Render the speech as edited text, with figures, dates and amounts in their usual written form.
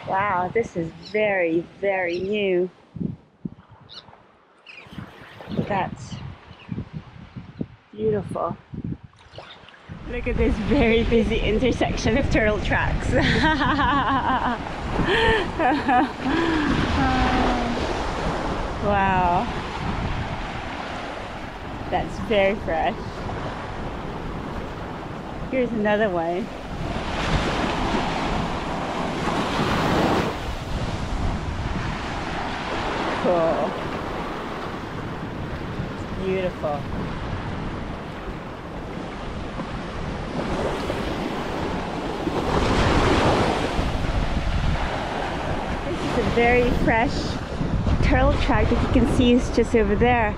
Wow, this is very, very new. That's beautiful. Look at this very busy intersection of turtle tracks. Wow. That's very fresh. Here's another one. Cool. It's beautiful. This is a very fresh turtle track that you can see is just over there.